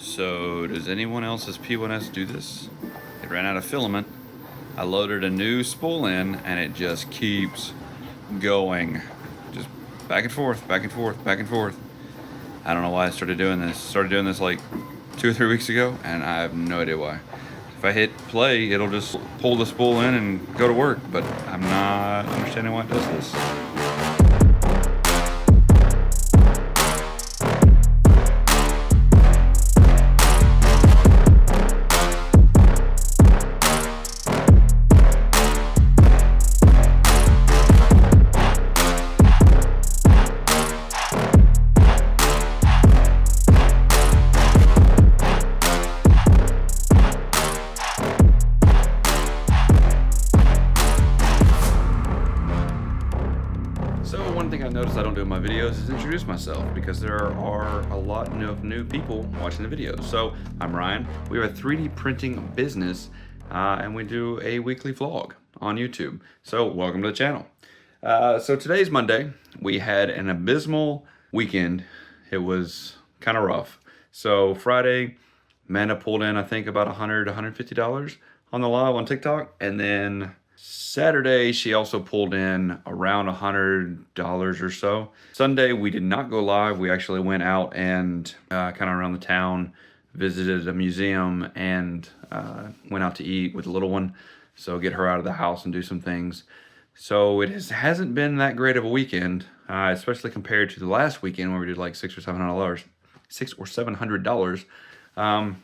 So does anyone else's P1S do this? It ran out of filament. I loaded a new spool in and it just keeps going. Just back and forth, back and forth, back and forth. I don't know why I started doing this. Started doing this like 2 or 3 weeks ago and I have no idea why. If I hit play, it'll just pull the spool in and go to work, but I'm not understanding why it does this. One thing I've noticed I don't do in my videos is introduce myself, because there are a lot of new people watching the videos. So I'm Ryan. We are a 3D printing business and we do a weekly vlog on YouTube. So welcome to the channel. So today's Monday. We had an abysmal weekend. It was kind of rough. So Friday, Amanda pulled in I think about $100, $150 on the live on TikTok, and then Saturday, she also pulled in around $100 or so. Sunday, we did not go live. We actually went out and kind of around the town, visited a museum, and went out to eat with the little one. So get her out of the house and do some things. So it hasn't been that great of a weekend, especially compared to the last weekend where we did like $600 or $700.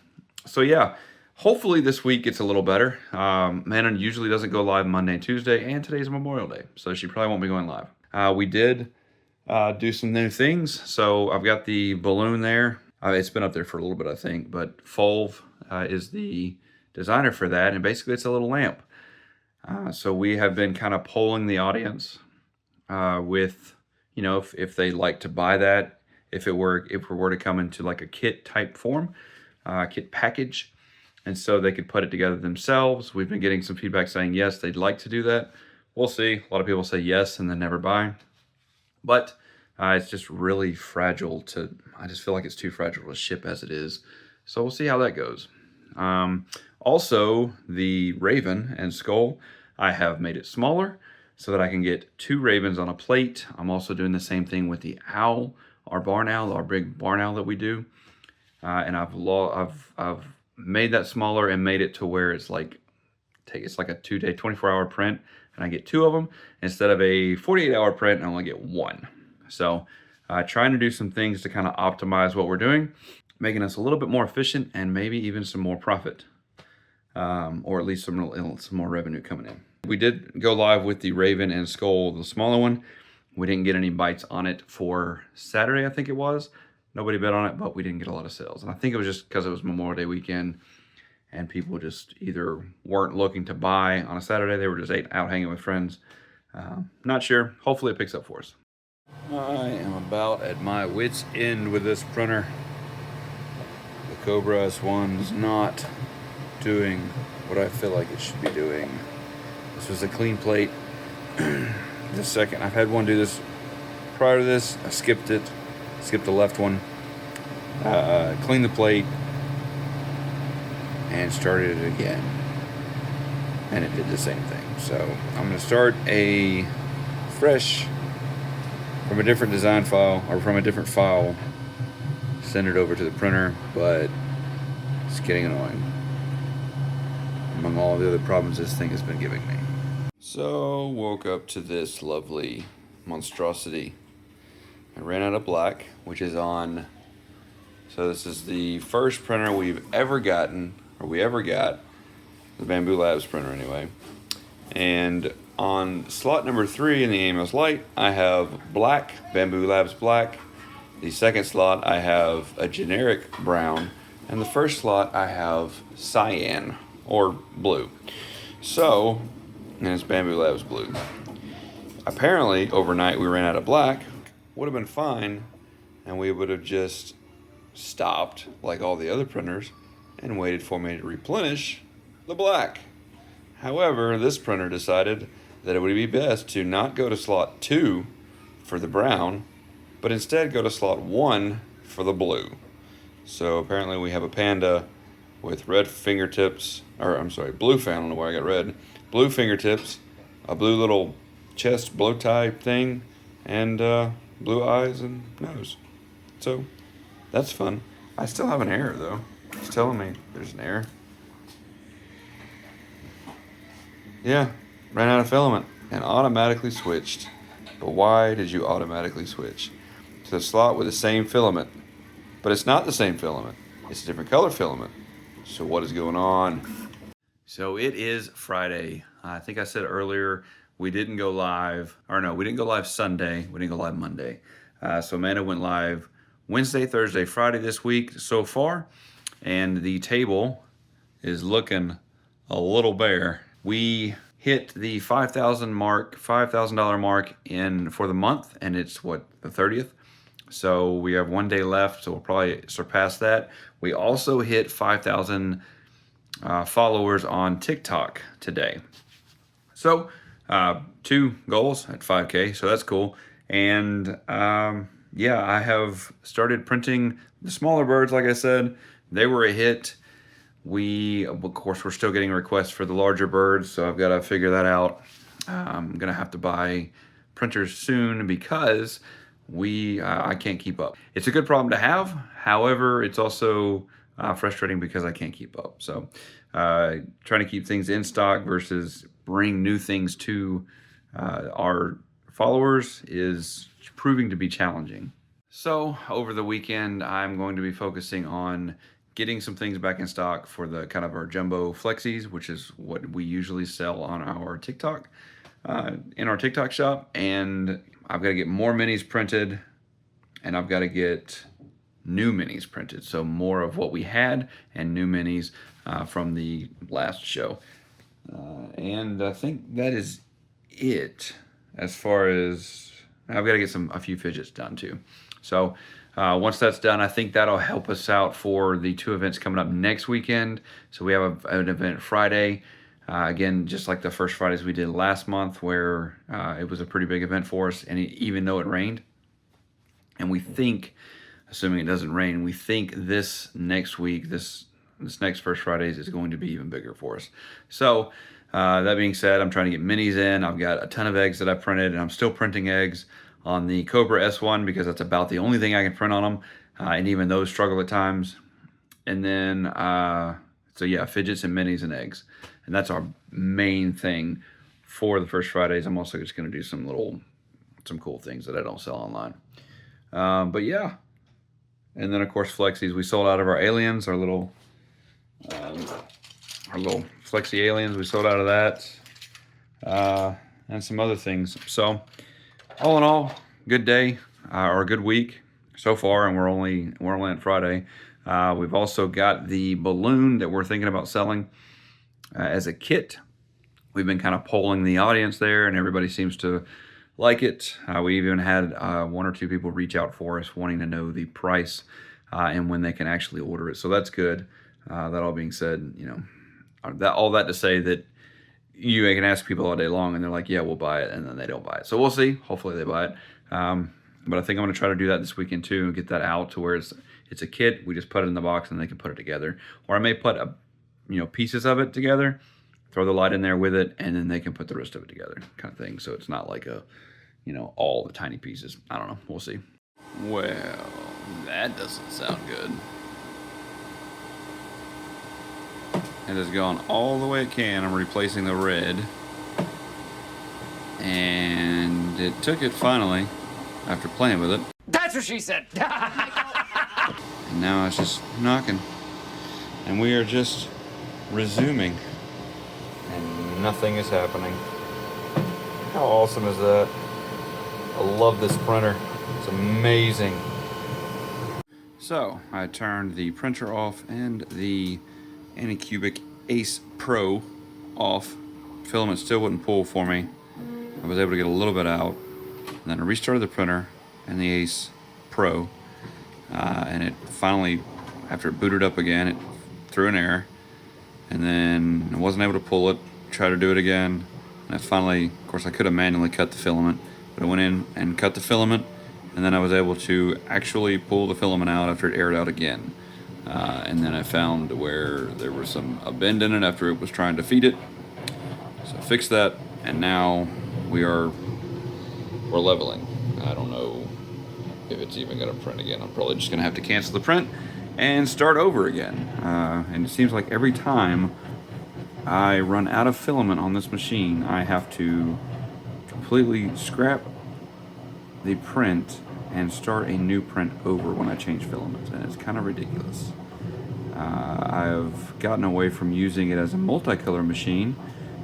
So yeah. Hopefully this week gets a little better. Amanda usually doesn't go live Monday and Tuesday, and today's Memorial Day, so she probably won't be going live. We did do some new things. So I've got the balloon there. It's been up there for a little bit, I think, but Fulv is the designer for that, and basically it's a little lamp. So we have been kind of polling the audience with, you know, if they'd like to buy that, if it were to come into like a kit type form, kit package. And so they could put it together themselves. We've been getting some feedback saying, yes, they'd like to do that. We'll see. A lot of people say yes and then never buy. But it's just really fragile I just feel like it's too fragile to ship as it is. So we'll see how that goes. Also, the raven and skull, I have made it smaller so that I can get 2 ravens on a plate. I'm also doing the same thing with the owl, our barn owl, our big barn owl that we do. And I've made that smaller and made it to where it's like a 2-day, 24-hour print, and I get 2 of them instead of a 48-hour print, and I only get 1. So trying to do some things to kind of optimize what we're doing, making us a little bit more efficient and maybe even some more profit, or at least some more revenue coming in. We did go live with the Raven and Skull, the smaller one. We didn't get any bites on it for Saturday, I think it was. Nobody bid on it, but we didn't get a lot of sales. And I think it was just because it was Memorial Day weekend and people just either weren't looking to buy on a Saturday. They were just out hanging with friends. Not sure. Hopefully it picks up for us. I am about at my wit's end with this printer. The Cobra S1 is not doing what I feel like it should be doing. This was a clean plate. The second I've had one do this prior to this, I skipped it. Skip the left one, clean the plate, and started it again. And it did the same thing. So I'm going to start a fresh from a different design file, or from a different file, send it over to the printer, but it's getting annoying among all the other problems this thing has been giving me. So woke up to this lovely monstrosity. I ran out of black, which is on, so this is the first printer we've ever gotten, or we ever got, the Bamboo Labs printer anyway. And on slot number 3 in the AMS Lite, I have black, Bamboo Labs black. The second slot, I have a generic brown. And the first slot, I have cyan, or blue. So, and it's Bamboo Labs blue. Apparently, overnight we ran out of black. Would have been fine, and we would have just stopped like all the other printers and waited for me to replenish the black. However, this printer decided that it would be best to not go to slot 2 for the brown, but instead go to slot 1 for the blue. So apparently we have a panda with red fingertips, or I'm sorry, blue, I don't know why I got red. Blue fingertips, a blue little chest blow tie thing, and blue eyes and nose. So that's fun. I still have an error though. It's telling me there's an error. Yeah, ran out of filament and automatically switched. But why did you automatically switch to the slot with the same filament? But it's not the same filament. It's a different color filament. So what is going on? So it is Friday. I think I said earlier we didn't go live, or no, we didn't go live Sunday. We didn't go live Monday. So Amanda went live Wednesday, Thursday, Friday this week so far. And the table is looking a little bare. We hit the $5,000 mark for the month, and it's what, the 30th? So we have 1 day left, so we'll probably surpass that. We also hit 5,000 followers on TikTok today. So 2 goals at 5K, so that's cool. And yeah, I have started printing the smaller birds, like I said. They were a hit. Of course, we're still getting requests for the larger birds, so I've got to figure that out. I'm gonna have to buy printers soon because I can't keep up. It's a good problem to have. However, it's also frustrating because I can't keep up. So trying to keep things in stock versus bring new things to our followers is proving to be challenging. So over the weekend, I'm going to be focusing on getting some things back in stock for the kind of our jumbo flexies, which is what we usually sell on our TikTok, in our TikTok shop. And I've got to get more minis printed, and I've got to get new minis printed. So more of what we had and new minis from the last show. And I think that is it as far as I've got to get a few fidgets done too. So once that's done, I think that'll help us out for the 2 events coming up next weekend. So we have an event Friday. Again, just like the first Fridays we did last month, where it was a pretty big event for us, and even though it rained. And we think, assuming it doesn't rain, we think this next week, this next first Fridays is going to be even bigger for us. So that being said, I'm trying to get minis in. I've got a ton of eggs that I printed, and I'm still printing eggs on the Cobra S1 because that's about the only thing I can print on them. And even those struggle at times. And then, so yeah, fidgets and minis and eggs. And that's our main thing for the first Fridays. I'm also just going to do some cool things that I don't sell online. But yeah. And then of course flexies. We sold out of our aliens, our little flexi aliens. We sold out of that, and some other things. So all in all, good day or a good week so far, and we're only on Friday. We've also got the balloon that we're thinking about selling as a kit. We've been kind of polling the audience there, and everybody seems to like it. We even had 1 or 2 people reach out for us wanting to know the price and when they can actually order it. So that's good. That all being said, you know, all that to say that you can ask people all day long and they're like, yeah, we'll buy it, and then they don't buy it. So we'll see. Hopefully they buy it. But I think I'm going to try to do that this weekend too, and get that out to where it's a kit. We just put it in the box and they can put it together. Or I may put pieces of it together, throw the light in there with it, and then they can put the rest of it together, kind of thing. So it's not like all the tiny pieces. I don't know. We'll see. Well, that doesn't sound good. It has gone all the way it can. I'm replacing the red. And it took it finally, after playing with it. That's what she said! And now it's just knocking. And we are just resuming. And nothing is happening. How awesome is that? I love this printer. It's amazing. So, I turned the printer off and the Anycubic Ace Pro off. Filament still wouldn't pull for me. I was able to get a little bit out. And then I restarted the printer and the Ace Pro. And it finally, after it booted up again, it threw an error. And then I wasn't able to pull it. Tried to do it again. And I finally, of course, I could have manually cut the filament. But I went in and cut the filament. And then I was able to actually pull the filament out after it aired out again. And then I found where there was a bend in it after it was trying to feed it. So I fixed that, and now we're leveling. I don't know if it's even going to print again. I'm probably just going to have to cancel the print and start over again. And it seems like every time I run out of filament on this machine, I have to completely scrap the print and start a new print over when I change filaments, and it's kind of ridiculous. I've gotten away from using it as a multicolor machine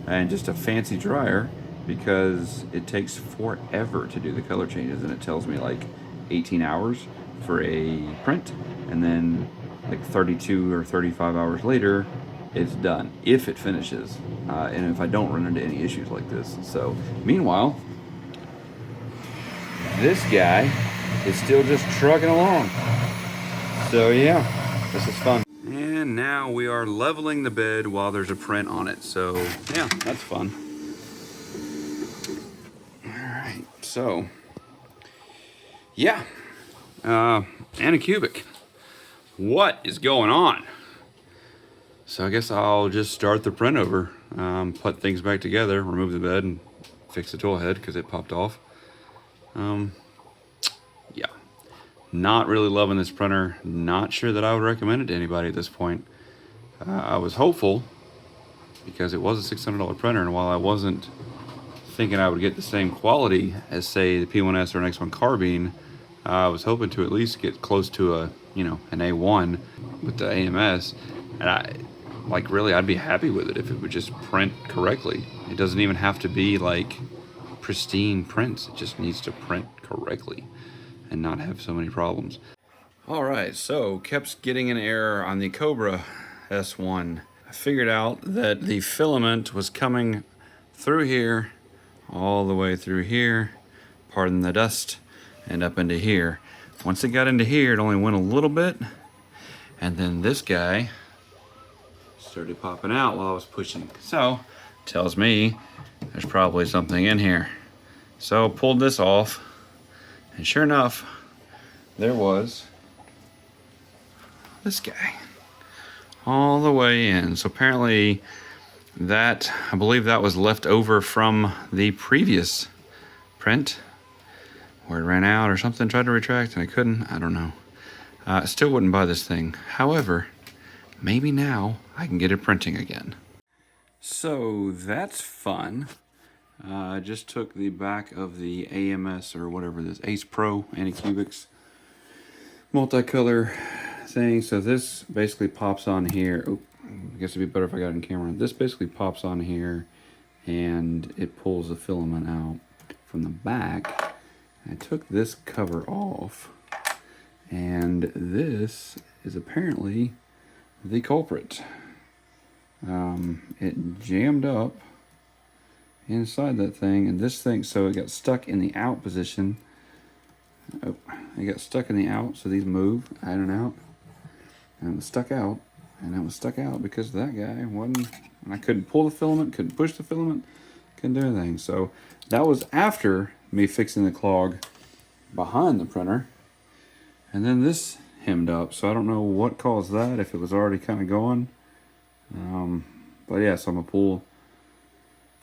and just a fancy dryer because it takes forever to do the color changes, and it tells me like 18 hours for a print, and then like 32 or 35 hours later it's done, if it finishes, and if I don't run into any issues like this. So meanwhile, this guy is still just trucking along. So yeah, this is fun. And now we are leveling the bed while there's a print on it. So yeah, that's fun. All right, so yeah, Anycubic, what is going on? So I guess I'll just start the print over, put things back together, remove the bed, and fix the tool head because it popped off. Yeah, not really loving this printer. Not sure that I would recommend it to anybody at this point. I was hopeful because it was a $600 printer, and while I wasn't thinking I would get the same quality as, say, the P1S or an X1 carbine, I was hoping to at least get close to an A1 with the AMS, and I'd be happy with it if it would just print correctly. It doesn't even have to be like pristine prints. It just needs to print correctly and not have so many problems. All right, so kept getting an error on the Cobra S1. I figured out that the filament was coming through here, all the way through here, pardon the dust, and up into here. Once it got into here, it only went a little bit, and then this guy started popping out while I was pushing. So, tells me there's probably something in here. So, pulled this off, and sure enough, there was this guy all the way in. So apparently I believe that was left over from the previous print, where it ran out or something, tried to retract and I couldn't. I don't know. I still wouldn't buy this thing. However, maybe now I can get it printing again. So that's fun. I just took the back of the AMS or whatever this Ace Pro Anycubics multicolor thing. So this basically pops on here. Oh, I guess it'd be better if I got it in camera. This basically pops on here and it pulls the filament out from the back. I took this cover off, and this is apparently the culprit. It jammed up inside that thing, and this thing, so it got stuck in the out position. Oh, it got stuck in the out, so these move out and out, and it was stuck out, and it was stuck out because that guy wasn't, and I couldn't pull the filament, couldn't push the filament, couldn't do anything. So that was after me fixing the clog behind the printer, and then this hemmed up, so I don't know what caused that, if it was already kind of going. But yeah, so I'm gonna pull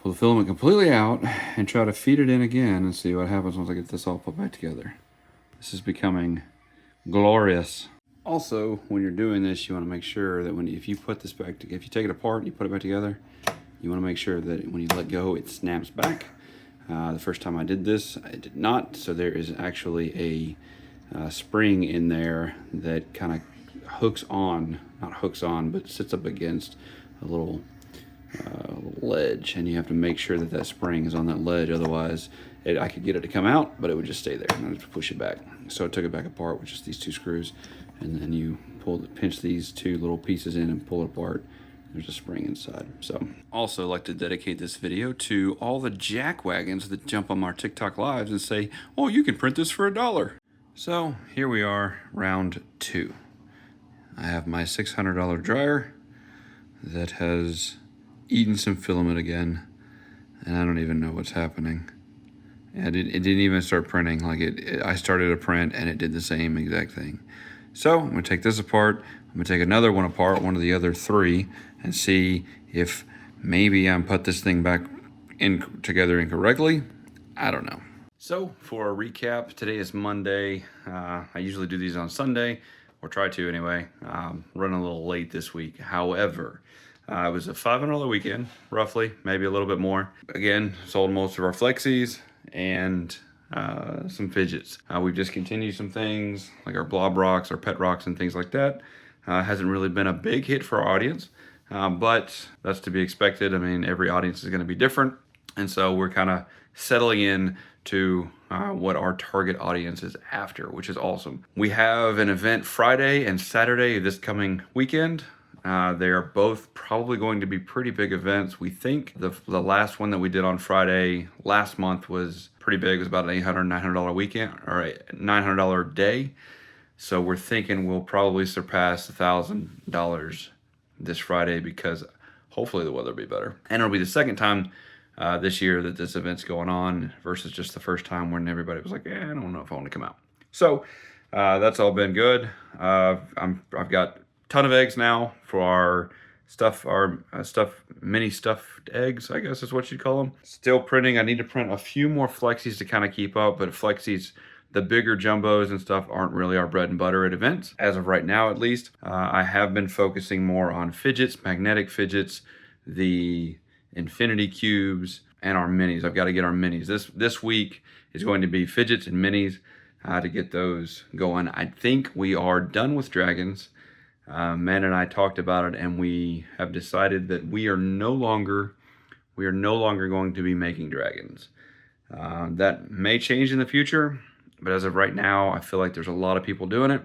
the filament completely out and try to feed it in again and see what happens once I get this all put back together. This is becoming glorious. Also, when you're doing this, you want to make sure that if you put this back, if you take it apart and you put it back together, you want to make sure that when you let go, it snaps back. The first time I did this, I did not. So there is actually a spring in there that kind of hooks on, not hooks on, but sits up against a little ledge, and you have to make sure that that spring is on that ledge. Otherwise, I could get it to come out, but it would just stay there, and I would have to push it back. So I took it back apart with just these two screws, and then you pinch these two little pieces in and pull it apart. There's a spring inside. So, also like to dedicate this video to all the jackwagons that jump on our TikTok lives and say, "Oh, you can print this for $1." So here we are, round 2. I have my $600 dryer that has eaten some filament again, and I don't even know what's happening. And it didn't even start printing. I started a print and it did the same exact thing. So I'm gonna take this apart. I'm gonna take another one apart, one of the other 3, and see if maybe I'm put this thing back together incorrectly. I don't know. So for a recap, today is Monday. I usually do these on Sunday, or try to anyway. Running a little late this week. However, it was a $500 weekend, roughly, maybe a little bit more. Again, sold most of our flexies and some fidgets. We've discontinued some things like our blob rocks, our pet rocks, and things like that. Hasn't really been a big hit for our audience, but that's to be expected. I mean, every audience is going to be different, and so we're kind of settling in to what our target audience is after, which is awesome. We have an event Friday and Saturday this coming weekend. They are both probably going to be pretty big events. We think the last one that we did on Friday last month was pretty big. It was about an $800, $900 weekend, or a $900 day. So we're thinking we'll probably surpass $1,000 this Friday, because hopefully the weather will be better. And it'll be the second time this year that this event's going on versus just the first time when everybody was like, I don't know if I want to come out. So that's all been good. I've got a ton of eggs now for our mini stuffed eggs, I guess is what you'd call them. Still printing. I need to print a few more flexies to kind of keep up, but flexies, the bigger jumbos and stuff, aren't really our bread and butter at events, as of right now at least. I have been focusing more on fidgets, magnetic fidgets, the infinity cubes, and our minis. I've got to get our minis. This week is going to be fidgets and minis to get those going. I think we are done with dragons. Man and I talked about it, and we have decided that we are no longer going to be making dragons. That may change in the future, but as of right now, I feel like there's a lot of people doing it,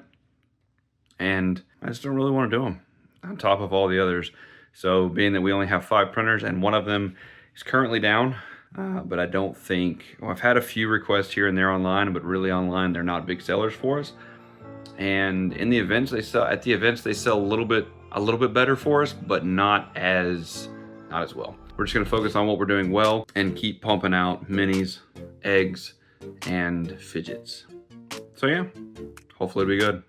and I just don't really want to do them on top of all the others. So being that we only have 5 printers and one of them is currently down, but I don't think, I've had a few requests here and there online, but really online, they're not big sellers for us. And in the events they sell, a little bit better for us, but not as well. We're just gonna focus on what we're doing well and keep pumping out minis, eggs, and fidgets. So yeah, hopefully it'll be good.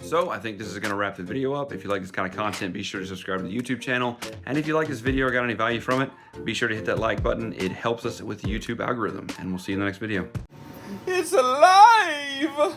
So I think this is gonna wrap the video up. If you like this kind of content, be sure to subscribe to the YouTube channel. And if you like this video or got any value from it, be sure to hit that like button. It helps us with the YouTube algorithm, and we'll see you in the next video. It's alive!